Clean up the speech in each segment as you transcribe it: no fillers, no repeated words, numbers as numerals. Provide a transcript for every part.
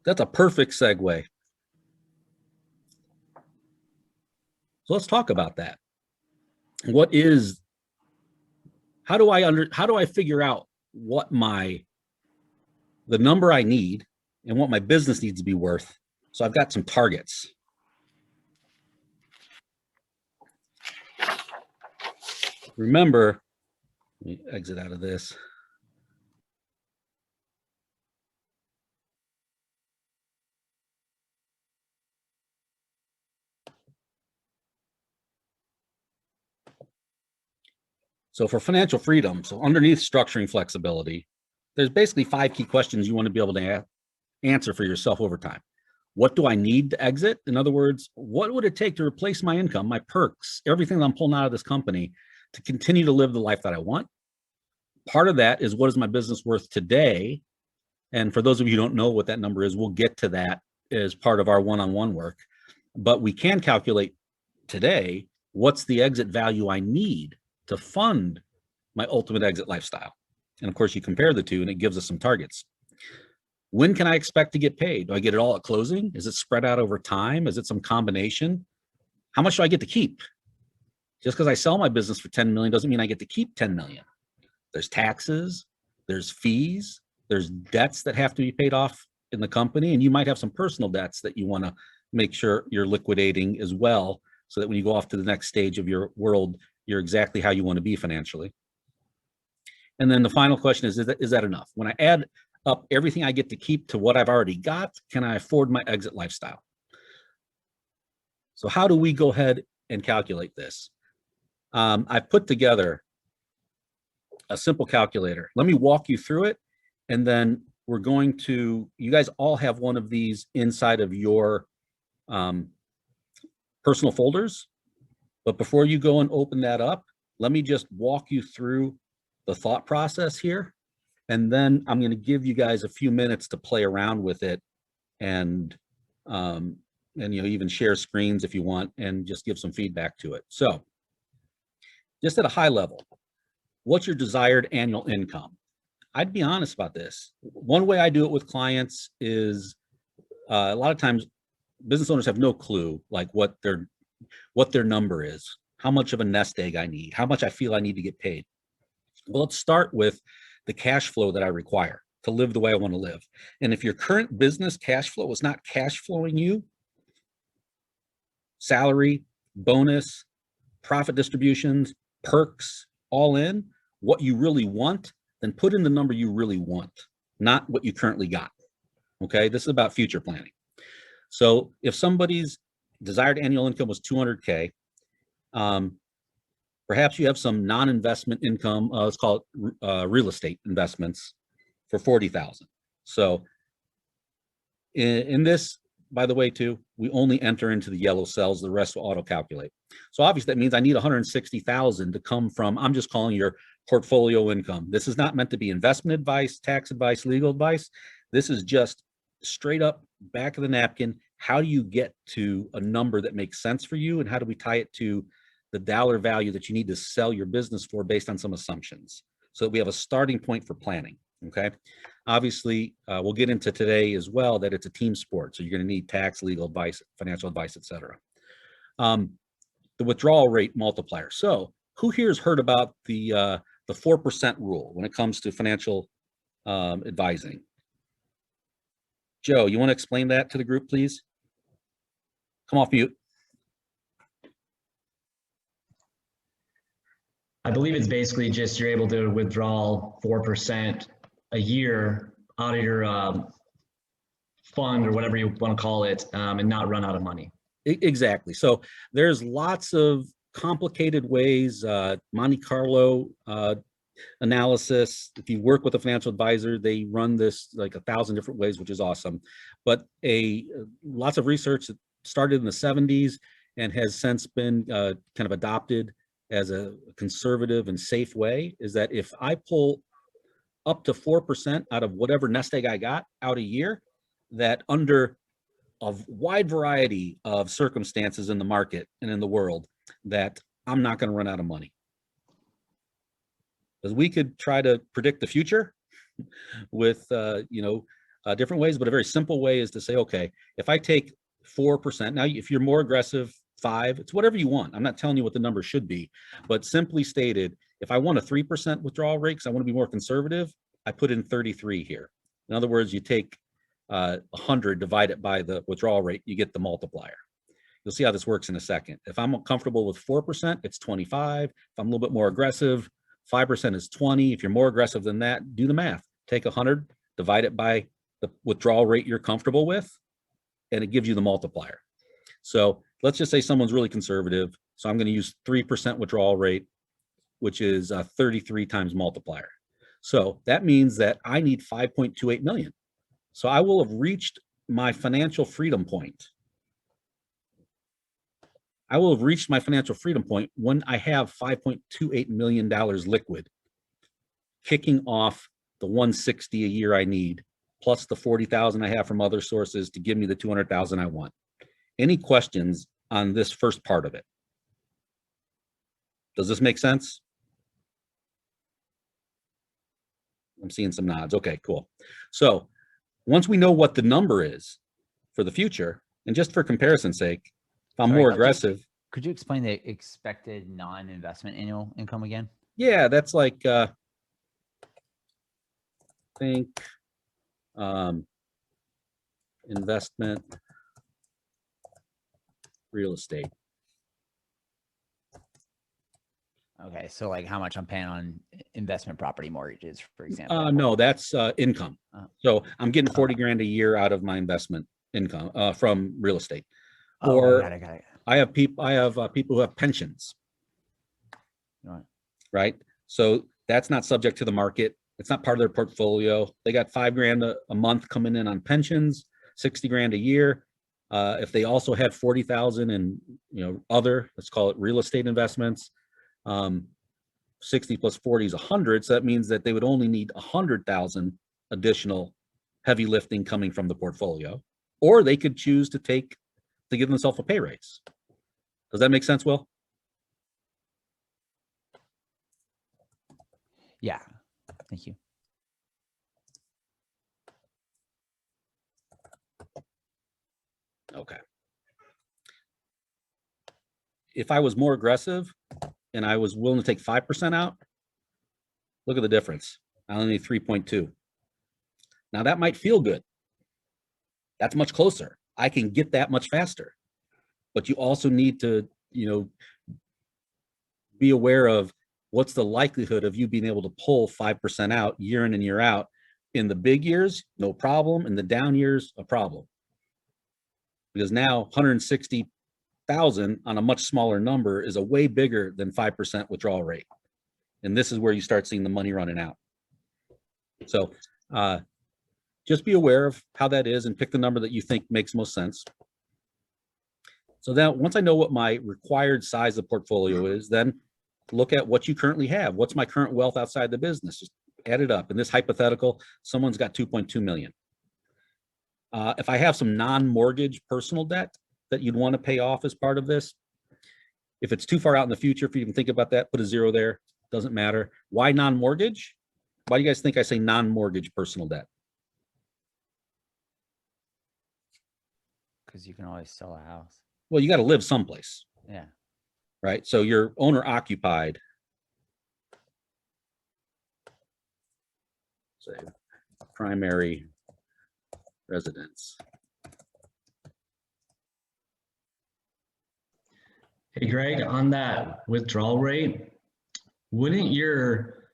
That's a perfect segue. So let's talk about that. How do I figure out what the number I need and what my business needs to be worth? So I've got some targets. Remember, let me exit out of this. So for financial freedom, so underneath structuring flexibility, there's basically 5 key questions you want to be able to answer for yourself over time. What do I need to exit? In other words, what would it take to replace my income, my perks, everything that I'm pulling out of this company to continue to live the life that I want? Part of that is, what is my business worth today? And for those of you who don't know what that number is, we'll get to that as part of our one-on-one work. But we can calculate today, what's the exit value I need to fund my ultimate exit lifestyle? And of course, you compare the two and it gives us some targets. When can I expect to get paid? Do I get it all at closing? Is it spread out over time? Is it some combination? How much do I get to keep? Just because I sell my business for 10 million doesn't mean I get to keep 10 million. There's taxes, there's fees, there's debts that have to be paid off in the company, and you might have some personal debts that you want to make sure you're liquidating as well, so that when you go off to the next stage of your world, you're exactly how you want to be financially. And then the final question is that enough? When I add up everything I get to keep to what I've already got, can I afford my exit lifestyle? So how do we go ahead and calculate this? I've put together a simple calculator. Let me walk you through it, and then we're going to, you guys all have one of these inside of your personal folders. But before you go and open that up, let me just walk you through the thought process here. And then I'm going to give you guys a few minutes to play around with it, and even share screens if you want, and just give some feedback to it. So just at a high level, what's your desired annual income? I'd be honest about this. One way I do it with clients is a lot of times business owners have no clue like what their number is, how much of a nest egg I need, how much I feel I need to get paid. Well, let's start with the cash flow that I require to live the way I want to live. And if your current business cash flow is not cash flowing you, salary, bonus, profit distributions, perks, all in, what you really want, then put in the number you really want, not what you currently got. Okay, this is about future planning. So if somebody's desired annual income was 200K, perhaps you have some non-investment income, let's call it real estate investments, for 40,000. So in this, by the way, too, we only enter into the yellow cells, the rest will auto-calculate. So obviously that means I need 160,000 to come from, I'm just calling your portfolio income. This is not meant to be investment advice, tax advice, legal advice. This is just straight up back of the napkin. How do you get to a number that makes sense for you, and how do we tie it to the dollar value that you need to sell your business for based on some assumptions, so that we have a starting point for planning? Okay. Obviously, we'll get into today as well that it's a team sport. So you're going to need tax, legal advice, financial advice, etc. The withdrawal rate multiplier. So who here has heard about the 4% rule when it comes to financial advising? Joe, you want to explain that to the group, please? Come off mute. I believe it's basically just you're able to withdraw 4% a year out of your fund or whatever you want to call it, and not run out of money. Exactly. So there's lots of complicated ways, Monte Carlo analysis. If you work with a financial advisor, they run this like 1,000 different ways, which is awesome. But lots of research that started in the 70s and has since been kind of adopted as a conservative and safe way is that if I pull up to 4% out of whatever nest egg I got out a year, that under a wide variety of circumstances in the market and in the world, that I'm not going to run out of money. Because we could try to predict the future with different ways, but a very simple way is to say, okay, if I take 4%, now if you're more aggressive, 5, it's whatever you want. I'm not telling you what the number should be, but simply stated, if I want a 3% withdrawal rate, because I want to be more conservative, I put in 33 here. In other words, you take 100, divide it by the withdrawal rate, you get the multiplier. You'll see how this works in a second. If I'm comfortable with 4%, it's 25. If I'm a little bit more aggressive, 5% is 20. If you're more aggressive than that, do the math. Take 100, divide it by the withdrawal rate you're comfortable with, and it gives you the multiplier. So let's just say someone's really conservative. So I'm going to use 3% withdrawal rate, which is 33 times multiplier. So that means that I need 5.28 million. So I will have reached my financial freedom point. I will have reached my financial freedom point when I have $5.28 million liquid, kicking off the 160 a year I need, plus the 40,000 I have from other sources to give me the 200,000 I want. Any questions on this first part of it? Does this make sense? I'm seeing some nods. Okay, cool. So once we know what the number is for the future, and just for comparison's sake, if I'm more aggressive. Could you explain the expected non-investment annual income again? Yeah, that's like, investment real estate. Okay, so like how much I'm paying on investment property mortgages, for example. No, that's income. So I'm getting 40 grand a year out of my investment income from real estate. Or got it. I have people who have pensions. Right. So that's not subject to the market. It's not part of their portfolio. They got 5 grand a month coming in on pensions, 60 grand a year. If they also had 40,000 in, other, let's call it real estate investments, 60 plus 40 is 100. So that means that they would only need 100,000 additional heavy lifting coming from the portfolio, or they could choose to give themselves a pay raise. Does that make sense, Will? Yeah, thank you. Okay. If I was more aggressive and I was willing to take 5% out, look at the difference. I only need 3.2. Now that might feel good. That's much closer. I can get that much faster. But you also need to, be aware of what's the likelihood of you being able to pull 5% out year in and year out. In the big years, no problem. In the down years, a problem. Because now 160,000 on a much smaller number is a way bigger than 5% withdrawal rate. And this is where you start seeing the money running out. So just be aware of how that is and pick the number that you think makes most sense. So then once I know what my required size of portfolio is, then look at what you currently have. What's my current wealth outside the business? Just add it up. In this hypothetical, someone's got 2.2 million. If I have some non-mortgage personal debt that you'd want to pay off as part of this, if it's too far out in the future for you to think about that, put a 0 there. Doesn't matter. Why non-mortgage? Why do you guys think I say non-mortgage personal debt? Because you can always sell a house. Well, you got to live someplace. Yeah. Right. So you're owner occupied. Say primary residence. Hey, Greg, on that withdrawal rate, wouldn't your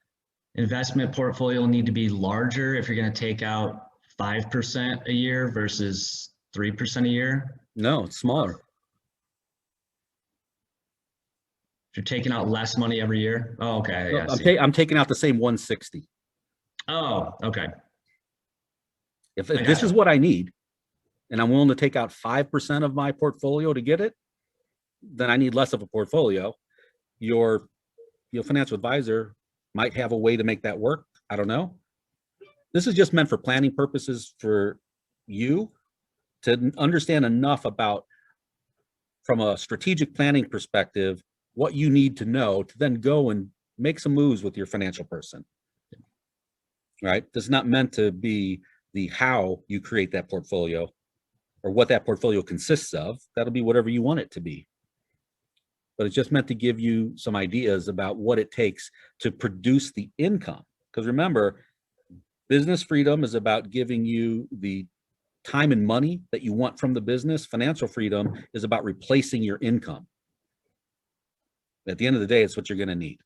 investment portfolio need to be larger if you're going to take out 5% a year versus 3% a year? No, it's smaller. If you're taking out less money every year? Oh, okay. I'm taking out the same 160. Oh, okay. If this is what I need, and I'm willing to take out 5% of my portfolio to get it, then I need less of a portfolio. Your financial advisor might have a way to make that work. I don't know. This is just meant for planning purposes for you to understand enough about, from a strategic planning perspective, what you need to know to then go and make some moves with your financial person. Right? This is not meant to be the how you create that portfolio or what that portfolio consists of. That'll be whatever you want it to be. But it's just meant to give you some ideas about what it takes to produce the income. Because remember, business freedom is about giving you the time and money that you want from the business. Financial freedom is about replacing your income. At the end of the day, it's what you're going to need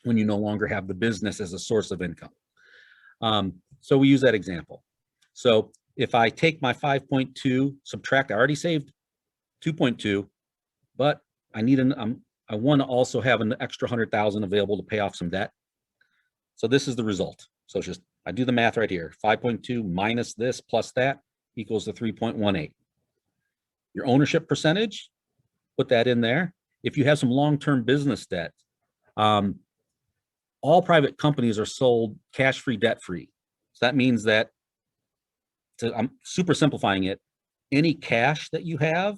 when you no longer have the business as a source of income. So we use that example. So if I take my 5.2, subtract, I already saved 2.2, but I need I want to also have an extra 100,000 available to pay off some debt. So this is the result. So it's just, I do the math right here. 5.2 minus this plus that equals to 3.18. Your ownership percentage, put that in there. If you have some long-term business debt, all private companies are sold cash-free, debt-free. So that means that, I'm super simplifying it, any cash that you have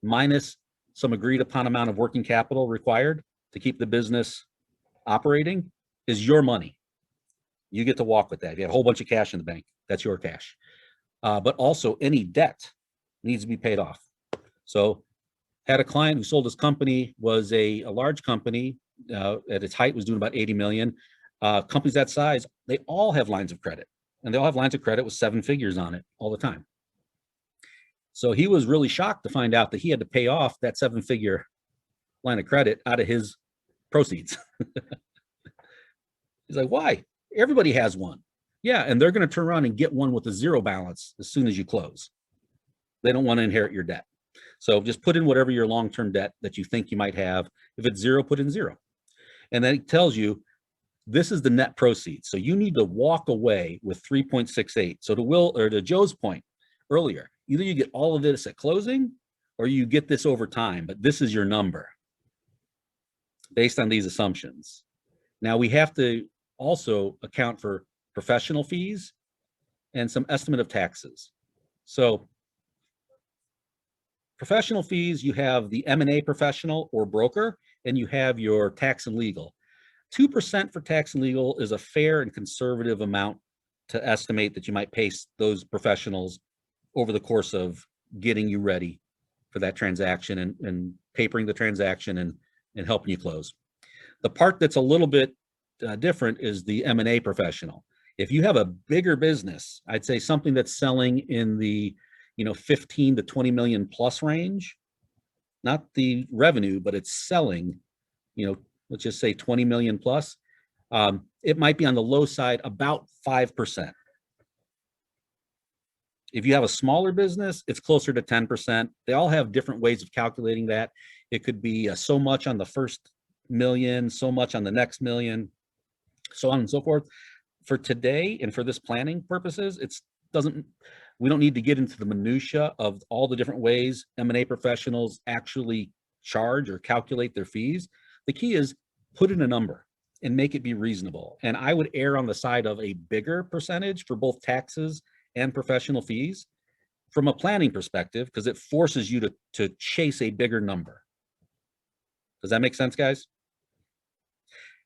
minus some agreed upon amount of working capital required to keep the business operating is your money. You get to walk with that. If you have a whole bunch of cash in the bank, that's your cash. But also any debt needs to be paid off. So had a client who sold his company, was a large company, at its height was doing about 80 million. Companies that size, they all have lines of credit, and they all have lines of credit with 7 figures on it all the time. So he was really shocked to find out that he had to pay off that 7-figure line of credit out of his proceeds. He's like, why? Everybody has one. Yeah, and they're going to turn around and get one with a 0 balance as soon as you close. They don't want to inherit your debt. So just put in whatever your long-term debt that you think you might have. If it's 0, put in 0. And then it tells you this is the net proceeds. So you need to walk away with 3.68. So to Joe's point earlier, either you get all of this at closing or you get this over time, but this is your number based on these assumptions. Now we have to also account for professional fees and some estimate of taxes. So professional fees, you have the M&A professional or broker, and you have your tax and legal. 2% for tax and legal is a fair and conservative amount to estimate that you might pay those professionals over the course of getting you ready for that transaction and papering the transaction and helping you close. The part that's a little bit different is the M&A professional. If you have a bigger business, I'd say something that's selling in the 15 to 20 million plus range, not the revenue, but it's selling, let's just say 20 million plus, it might be on the low side about 5%. If you have a smaller business, it's closer to 10%. They all have different ways of calculating that. It could be so much on the first million, so much on the next million, so on and so forth. For today and for this planning purposes, we don't need to get into the minutia of all the different ways M&A professionals actually charge or calculate their fees. The key is put in a number and make it be reasonable. And I would err on the side of a bigger percentage for both taxes and professional fees from a planning perspective, because it forces you to chase a bigger number. Does that make sense, guys?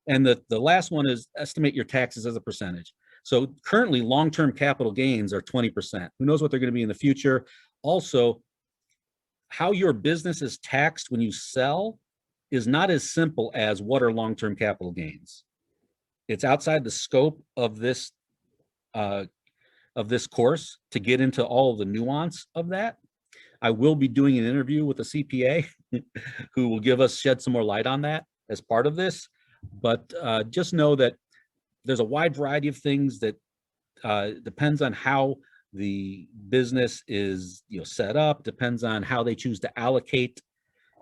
And the last one is estimate your taxes as a percentage. So currently long-term capital gains are 20%. Who knows what they're going to be in the future? Also, how your business is taxed when you sell is not as simple as what are long-term capital gains. It's outside the scope of this course to get into all of the nuance of that. I will be doing an interview with a CPA who will shed some more light on that as part of this. But just know that there's a wide variety of things that depends on how the business is set up, depends on how they choose to allocate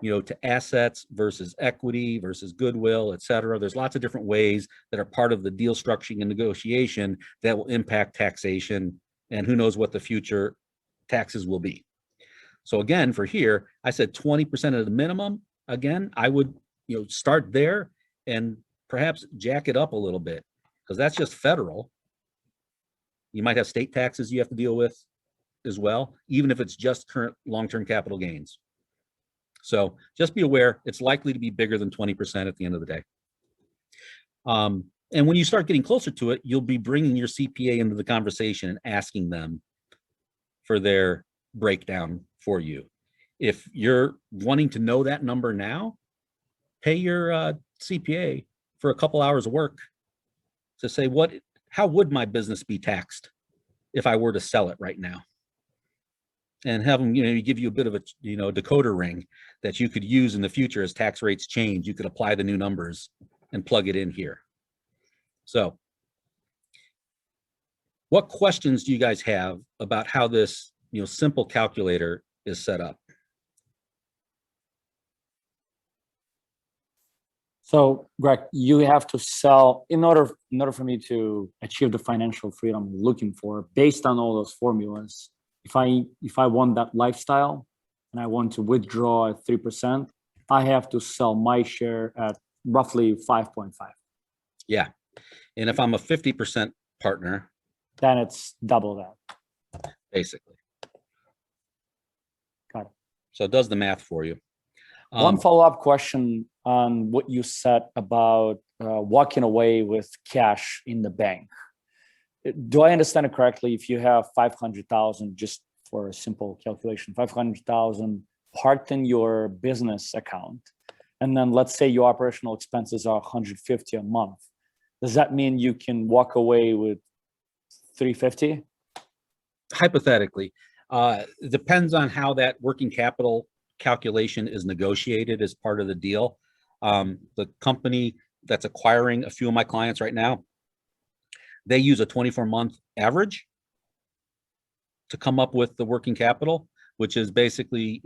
to assets versus equity versus goodwill, et cetera. There's lots of different ways that are part of the deal structuring and negotiation that will impact taxation, and who knows what the future taxes will be. So again, for here, I said 20% of the minimum. Again, I would start there and perhaps jack it up a little bit, because that's just federal. You might have state taxes you have to deal with as well, even if it's just current long-term capital gains. So just be aware, it's likely to be bigger than 20% at the end of the day. And when you start getting closer to it, you'll be bringing your CPA into the conversation and asking them for their breakdown for you. If you're wanting to know that number now, pay your CPA for a couple hours of work to say, how would my business be taxed if I were to sell it right now? And have them, give you a bit of a, decoder ring that you could use in the future as tax rates change. You could apply the new numbers and plug it in here. So what questions do you guys have about how this, simple calculator is set up? So, Greg, you have to sell in order for me to achieve the financial freedom I'm looking for, based on all those formulas. If I want that lifestyle and I want to withdraw at 3%, I have to sell my share at roughly 5.5. Yeah. And if I'm a 50% partner, then it's double that. Basically. Got it. So it does the math for you. One follow-up question on what you said about walking away with cash in the bank. Do I understand it correctly? If you have 500,000, just for a simple calculation, 500,000 parked in your business account, and then let's say your operational expenses are 150 a month, does that mean you can walk away with 350? Hypothetically, it depends on how that working capital calculation is negotiated as part of the deal. The company that's acquiring a few of my clients right now, they use a 24-month average to come up with the working capital, which is basically,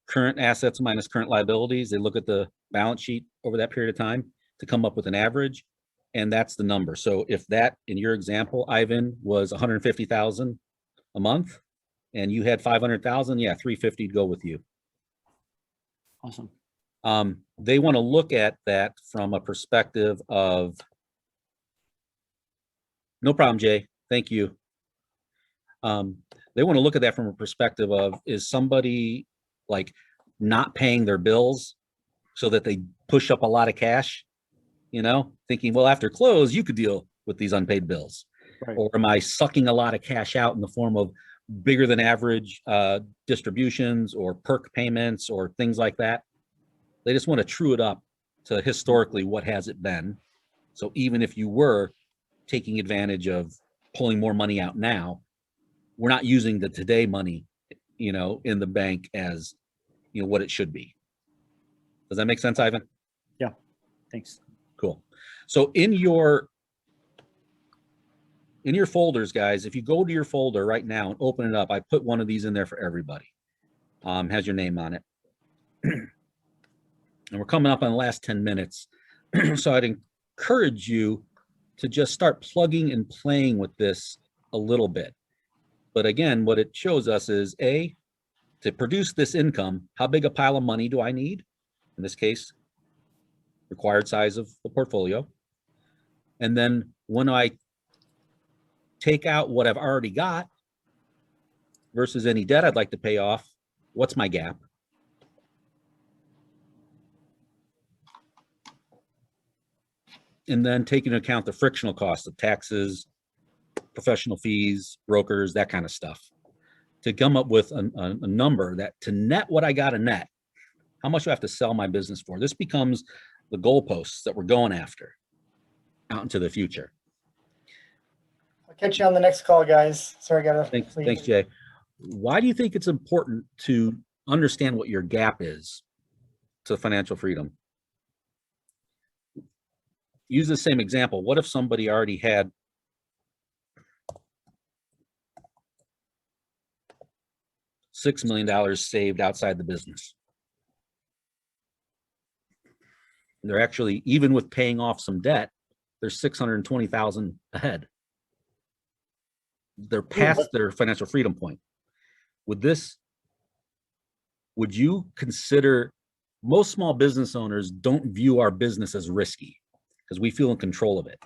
current assets minus current liabilities. They look at the balance sheet over that period of time to come up with an average, and that's the number. So if that, in your example, Ivan, was 150,000 a month, and you had 500,000, yeah, 350 would go with you. Awesome. They want to look at that from a perspective of, no problem, Jay, thank you. They want to look at that from a perspective of, is somebody like not paying their bills so that they push up a lot of cash, thinking, well, after close, you could deal with these unpaid bills. Right. Or am I sucking a lot of cash out in the form of bigger than average distributions or perk payments or things like that? They just want to true it up to historically what has it been. So even if you were taking advantage of pulling more money out now, we're not using the today money, in the bank as, what it should be. Does that make sense, Ivan? Yeah, thanks. Cool. So in your folders, guys, if you go to your folder right now and open it up, I put one of these in there for everybody. Has your name on it. And we're coming up on the last 10 minutes. So I'd encourage you to just start plugging and playing with this a little bit. But again, what it shows us is, A, to produce this income, how big a pile of money do I need? In this case, required size of the portfolio. And then when I take out what I've already got versus any debt I'd like to pay off, what's my gap? And then take into account the frictional costs of taxes, professional fees, brokers, that kind of stuff, to come up with a number that to net what I got to net, how much do I have to sell my business for? This becomes the goalposts that we're going after out into the future. I'll catch you on the next call, guys. Sorry, I gotta leave. Thanks, Jay. Why do you think it's important to understand what your gap is to financial freedom? Use the same example. What if somebody already had $6 million saved outside the business? They're actually, even with paying off some debt, they're 620,000 ahead. They're past their financial freedom point. Would you consider, most small business owners don't view our business as risky because we feel in control of it.